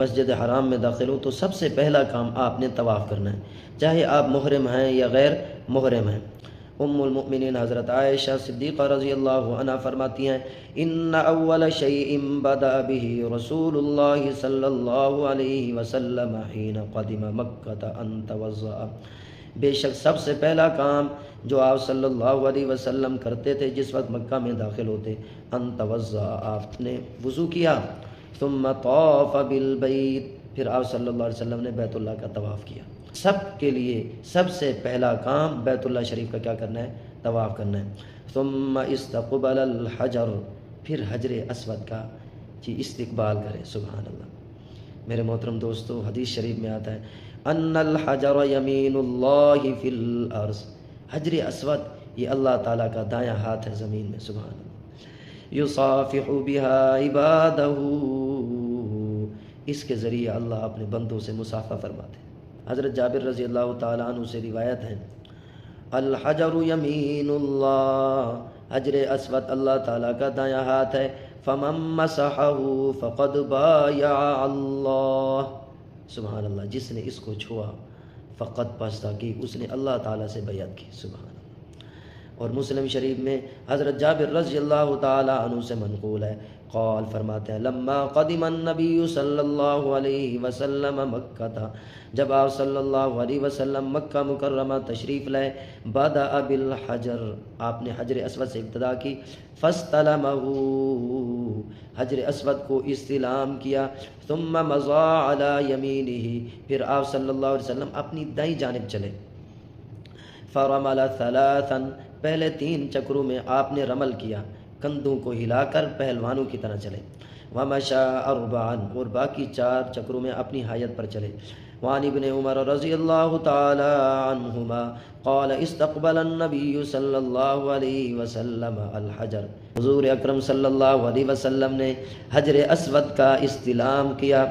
مسجد حرام میں داخل ہو تو سب سے پہلا کام آپ نے طواف کرنا ہے، چاہے آپ محرم ہیں یا غیر محرم ہیں۔ ام المؤمنین حضرت عائشہ صدیقہ رضی اللہ عنہ فرماتی ہیں ان اول شیء بدأ به رسول اللہ صلی اللہ علیہ وسلم حین قدم مکہ ان توضأ، بے شک سب سے پہلا کام جو آپ صلی اللہ علیہ وسلم کرتے تھے جس وقت مکہ میں داخل ہوتے، ان توضأ، آپ نے وضو کیا، ثم طاف بالبیت، پھر آپ صلی اللہ علیہ وسلم نے بیت اللہ کا طواف کیا۔ سب کے لیے سب سے پہلا کام بیت اللہ شریف کا کیا کرنا ہے؟ طواف کرنا ہے۔ ثم استقبل الحجر، پھر حجر اسود کا استقبال کرے۔ سبحان اللہ۔ میرے محترم دوستو، حدیث شریف میں آتا ہے ان الحجر یمین اللہ فی الارض، حجر اسود یہ اللہ تعالیٰ کا دایاں ہاتھ ہے زمین میں۔ سبحان اللہ۔ یصافح بها عبادہ، اس کے ذریعے اللہ اپنے بندوں سے مصافحہ فرماتے ہیں۔ حضرت جابر رضی اللہ تعالیٰ عنہ سے روایت ہے الحجر یمین اللہ، حجر اسود اللہ تعالیٰ کا دایاں ہاتھ ہے، فمن مسحہ فقد بایع اللہ، سبحان اللہ، جس نے اس کو چھوا فقط پس تحقیق اس نے اللہ تعالیٰ سے بیعت کی۔ سبحان اللہ۔ اور مسلم شریف میں حضرت جابر رضی اللہ تعالیٰ عنہ سے منقول ہے، قال فرماتے ہیں لما قدم النبی صلی اللہ علیہ وسلم مکہ تھا، جب آپ صلی اللہ علیہ وسلم مکہ مکرمہ تشریف لائے، بدأ بالحجر، آپ نے حجر اسود سے ابتدا کی، فاستلمہ، حجر اسود کو استلام کیا، ثم مضى علی یمینہ، پھر آپ صلی اللہ علیہ وسلم اپنی دائیں جانب چلے، فرمل ثلاثا، پہلے 3 چکروں میں آپ نے رمل کیا، کندھوں کو ہلا کر پہلوانوں کی طرح چلے، ومشى اربعا، اور باقی 4 چکروں میں اپنی حایت پر چلے۔ وعن ابن عمر رضی اللہ تعالی عنہما قال استقبل النبی صلی اللہ علیہ وسلم الحجر، حضور اکرم صلی اللہ علیہ وسلم نے حجر اسود کا استلام کیا،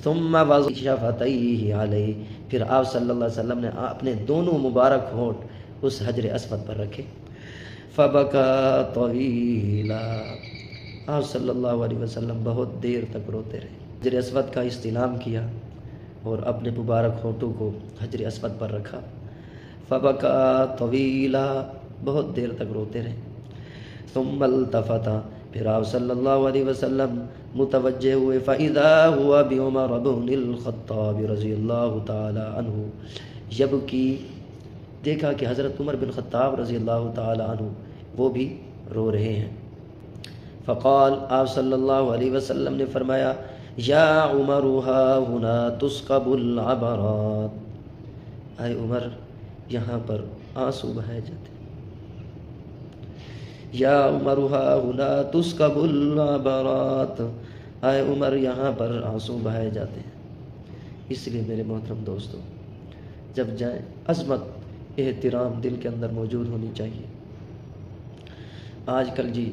ثم وضع شفتیہ علیہ، پھر آپ صلی اللہ علیہ وسلم نے اپنے دونوں مبارک ہونٹ اس حجر اسود پر رکھے، فبکا طویلا، آپ صلی اللہ علیہ وسلم بہت دیر تک روتے رہے۔ حجر اسود کا استلام کیا اور اپنے مبارک ہونٹوں کو حجر اسود پر رکھا، فبکا طویلا، بہت دیر تک روتے رہے، ثم التفت، پھر آپ صلی اللہ علیہ وسلم متوجہ ہوئے، فَإِذَا هُوَ بِعُمَرَ بْنِ الْخَطَّابِ رضی اللہ تعالی عنہ، یبکی، دیکھا کہ حضرت عمر بن خطاب رضی اللہ تعالی عنہ وہ بھی رو رہے ہیں، فقال، آپ صلی اللہ علیہ وسلم نے فرمایا یا عمر ها هنا تسکب العبرات، اے عمر یہاں پر آنسو بہائے جاتے ہیں، یا عمر ها هنا تسکب العبرات، اے عمر یہاں پر آنسو بہائے جاتے ہیں۔ اس لیے میرے محترم دوستو، جب جائیں عظمت احترام دل کے اندر موجود ہونی چاہیے۔ آج کل جی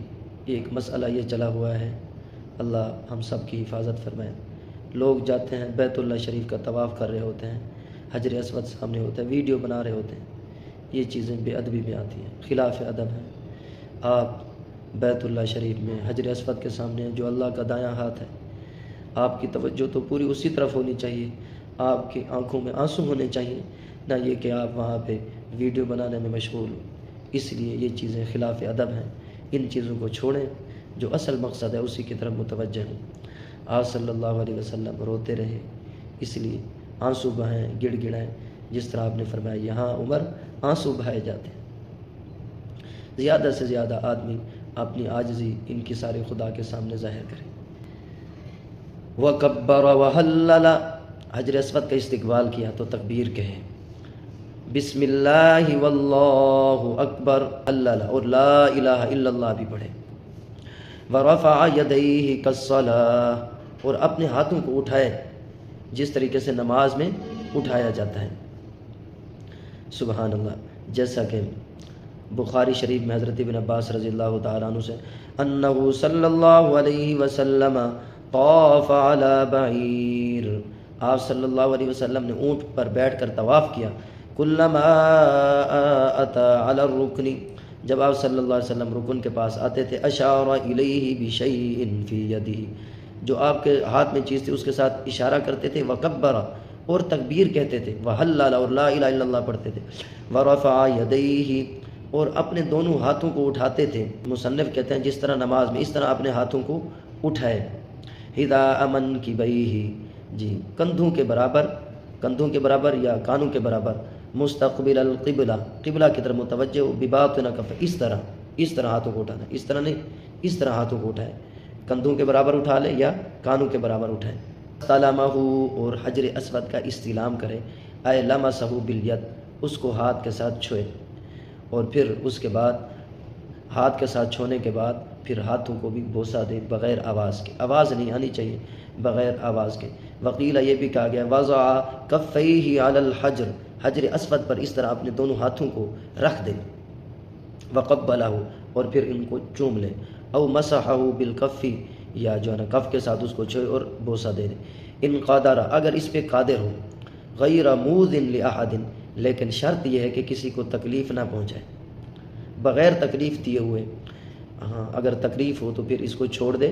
ایک مسئلہ یہ چلا ہوا ہے، اللہ ہم سب کی حفاظت فرمائے، لوگ جاتے ہیں بیت اللہ شریف کا طواف کر رہے ہوتے ہیں، حجر اسود سامنے ہوتا ہے، ویڈیو بنا رہے ہوتے ہیں، یہ چیزیں بے ادبی میں آتی ہیں، خلاف ادب ہیں۔ آپ بیت اللہ شریف میں حجر اسود کے سامنے جو اللہ کا دایاں ہاتھ ہے، آپ کی توجہ تو پوری اسی طرف ہونی چاہیے، آپ کی آنکھوں میں آنسو ہونے چاہیے، نہ یہ کہ آپ وہاں پہ ویڈیو بنانے میں مشغول ہو۔ اس لیے یہ چیزیں خلاف ادب ہیں، ان چیزوں کو چھوڑیں، جو اصل مقصد ہے اسی کی طرف متوجہ ہوں۔ آپ صلی اللہ علیہ وسلم روتے رہے، اس لیے آنسو بہائیں، گڑ گڑائیں، جس طرح آپ نے فرمایا یہاں عمر آنسو بہائے جاتے ہیں۔ زیادہ سے زیادہ آدمی اپنی عاجزی ان کی سارے خدا کے سامنے ظاہر کرے۔ وَكَبَّرَ وَحَلَّلَ، حجر اسود کا استقبال کیا تو تکبیر کہے، بسم اللہ واللہ اکبر، اللہ، اور لا الہ الا اللہ بھی پڑھے، ورفع یدیہ کالصلاۃ، اور اپنے ہاتھوں کو اٹھائے جس طریقے سے نماز میں اٹھایا جاتا ہے۔ سبحان اللہ۔ جیسا کہ بخاری شریف میں حضرت ابن عباس رضی اللہ تعالیٰ عنہ سے انہ صلی اللہ علیہ وسلم طاف علی بعیر، آپ صلی اللہ علیہ وسلم نے اونٹ پر بیٹھ کر طواف کیا، کلما اتی علی الرکن، جب آپ صلی اللہ علیہ وسلم رکن کے پاس آتے تھے، اشار الیہ بشیء فی یدہ، جو آپ کے ہاتھ میں چیز تھی اس کے ساتھ اشارہ کرتے تھے، وکبرا اور تکبیر کہتے تھے، وحلل اور لا الہ الا اللہ پڑھتے تھے، ورفع یدیہ اور اپنے دونوں ہاتھوں کو اٹھاتے تھے۔ مصنف کہتے ہیں جس طرح نماز میں اس طرح اپنے ہاتھوں کو اٹھائے، حذاء منکبیہ جی کندھوں کے برابر یا کانوں کے برابر، مستقبل القبلہ قبلہ کی طرف متوجہ، بباطن کف اس طرح ہاتھوں کو اٹھانا، اس طرح نہیں، اس طرح ہاتھوں کو اٹھائے، کندھوں کے برابر اٹھا لے یا کانوں کے برابر اٹھائے۔ استلمہ اور حجر اسود کا استلام کرے، اے لمسہ بالید اس کو ہاتھ کے ساتھ چھوئے، اور پھر اس کے بعد ہاتھ کے ساتھ چھونے کے بعد پھر ہاتھوں کو بھی بوسہ دے بغیر آواز کے، آواز نہیں آنی چاہیے، بغیر آواز کے۔ وقیلہ یہ بھی کہا گیا وضع کفیہ علی الحجر حجر اسود پر اس طرح اپنے دونوں ہاتھوں کو رکھ دے، وقبلہ اور پھر ان کو چوم لے، او مسحہ بالکف یا جو ہے نا کف کے ساتھ اس کو چھوئے اور بوسہ دے دے۔ ان قادر اگر اس پہ قادر ہو، غیر موذن لاحد لیکن شرط یہ ہے کہ کسی کو تکلیف نہ پہنچائے، بغیر تکلیف دیے ہوئے، ہاں اگر تکلیف ہو تو پھر اس کو چھوڑ دے،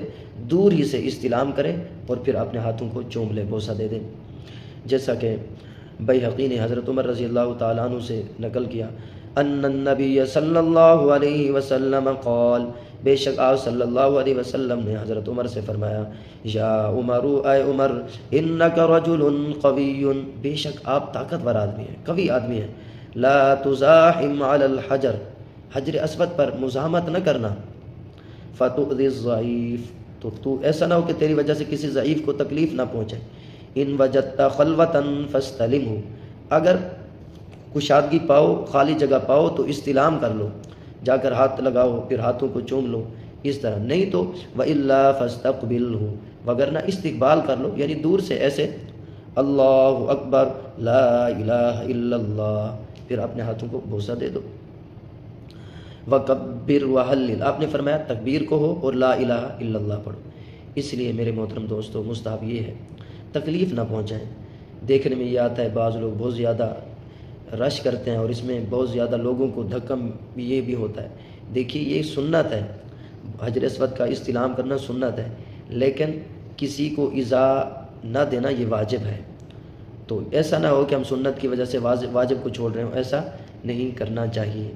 دور ہی سے استلام کرے اور پھر اپنے ہاتھوں کو چوم لے، بوسہ دے دے۔ جیسا کہ بیہقی نے حضرت عمر رضی اللہ تعالیٰ عنہ سے نقل کیا، ان النبی صلی اللہ علیہ وسلم قال بے شک آپ صلی اللہ علیہ وسلم نے حضرت عمر سے فرمایا، یا عمر اے عمر انک رجل قوی بے شک آپ طاقتور آدمی ہیں، قوی آدمی ہیں، لا تزاحم علی الحجر حجر اسود پر مزاحمت نہ کرنا، فتؤذی الضعیف تو ایسا نہ ہو کہ تیری وجہ سے کسی ضعیف کو تکلیف نہ پہنچے، ان وجدت خلوتا فاستلمہ اگر کشادگی پاؤ، خالی جگہ پاؤ تو استلام کر لو، جا کر ہاتھ لگاؤ، پھر ہاتھوں کو چوم لو، اس طرح نہیں تو وَإِلَّا فَاسْتَقْبِلْهُ وگرنہ استقبال کر لو، یعنی دور سے ایسے اللہ اکبر لا الہ الا اللہ، پھر اپنے ہاتھوں کو بوسہ دے دو۔ وَكَبِّرْ وَحَلِّلْ آپ نے فرمایا تکبیر کو ہو اور لا الہ الا اللہ پڑھو۔ اس لیے میرے محترم دوستو مستحب یہ ہے تکلیف نہ پہنچائیں۔ دیکھنے میں یہ آتا ہے بعض لوگ بہت زیادہ رش کرتے ہیں اور اس میں بہت زیادہ لوگوں کو دھکم یہ بھی ہوتا ہے، دیکھیے یہ سنت ہے، حجر اسود کا استلام کرنا سنت ہے، لیکن کسی کو ایذا نہ دینا یہ واجب ہے، تو ایسا نہ ہو کہ ہم سنت کی وجہ سے واجب کو چھوڑ رہے ہوں، ایسا نہیں کرنا چاہیے۔